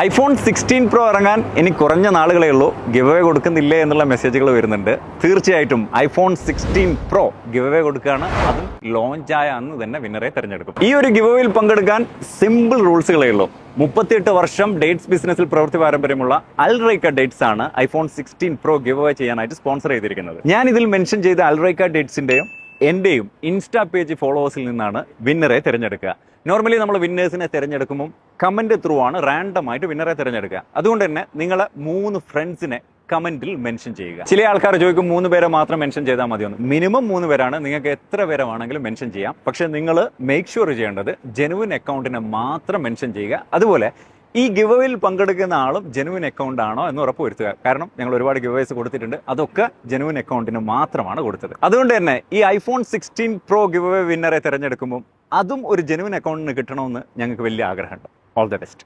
iPhone 16 Pro ഇറങ്ങാൻ ഇനി കുറഞ്ഞ നാളുകളേ ഉള്ളൂ. ഗിവ് അവേ കൊടുക്കുന്നില്ലേ എന്നുള്ള മെസ്സേജുകൾ വരുന്നുണ്ട്. തീർച്ചയായിട്ടും iPhone 16 Pro ഗിവ് അവേ കൊടുക്കുകയാണ്. അതും ലോഞ്ച് ആയ അന്ന് തന്നെ വിന്നറെ തിരഞ്ഞെടുക്കും. ഈ ഒരു ഗിവ് അവേയിൽ പങ്കെടുക്കാൻ സിമ്പിൾ റൂൾസുകളേ ഉള്ളൂ. 38 വർഷം ഡേറ്റ്സ് ബിസിനസ്സിൽ പ്രവൃത്തി പാരമ്പര്യമുള്ള അൽറൈക്ക ഡേറ്റ്സ് ആണ് iPhone 16 Pro ഗിവ് അവേ ചെയ്യാനായിട്ട് സ്പോൺസർ ചെയ്തിരിക്കുന്നത്. ഞാൻ ഇതിൽ മെൻഷൻ ചെയ്ത അൽറൈക്ക ഡേറ്റ്സിന്റെയും എന്റെയും ഇൻസ്റ്റാ പേജ് ഫോളോവേഴ്സിൽ നിന്നാണ് വിന്നറെ തിരഞ്ഞെടുക്കുക. നോർമലി നമ്മൾ വിന്നേഴ്സിനെ തിരഞ്ഞെടുക്കുമ്പോൾ കമന്റ് ത്രൂ ആണ് റാൻഡം ആയിട്ട് വിന്നറെ തിരഞ്ഞെടുക്കുക. അതുകൊണ്ട് തന്നെ നിങ്ങളെ 3 ഫ്രണ്ട്സിനെ കമന്റിൽ മെൻഷൻ ചെയ്യുക. ചില ആൾക്കാർ ചോദിക്കും 3 പേരെ മാത്രം മെൻഷൻ ചെയ്താൽ മതിയെന്ന്. മിനിമം 3 പേരാണ്. നിങ്ങൾക്ക് എത്ര പേരെ വേണമെങ്കിലും മെൻഷൻ ചെയ്യാം. പക്ഷെ നിങ്ങൾ മേക്ക് ഷുവർ ചെയ്യേണ്ടത് ജെനുവിൻ അക്കൗണ്ടിനെ മാത്രം മെൻഷൻ ചെയ്യുക. അതുപോലെ ഈ ഗിവ് അവേയിൽ പങ്കെടുക്കുന്ന ആളും ജെനുവിൻ അക്കൗണ്ട് ആണോ എന്ന് ഉറപ്പുവരുത്തുക. കാരണം ഞങ്ങൾ ഒരുപാട് ഗിവ് അവേസ് കൊടുത്തിട്ടുണ്ട്. അതൊക്കെ ജെനുവിൻ അക്കൗണ്ടിന് മാത്രമാണ് കൊടുത്തത്. അതുകൊണ്ട് തന്നെ ഈ iPhone 16 Pro ഗിവ് അവേ വിന്നറെ തിരഞ്ഞെടുക്കുമ്പോൾ അതും ഒരു ജെനുവിൻ അക്കൗണ്ടിന് കിട്ടണമെന്ന് ഞങ്ങൾക്ക് വലിയ ആഗ്രഹമുണ്ട്. All the best.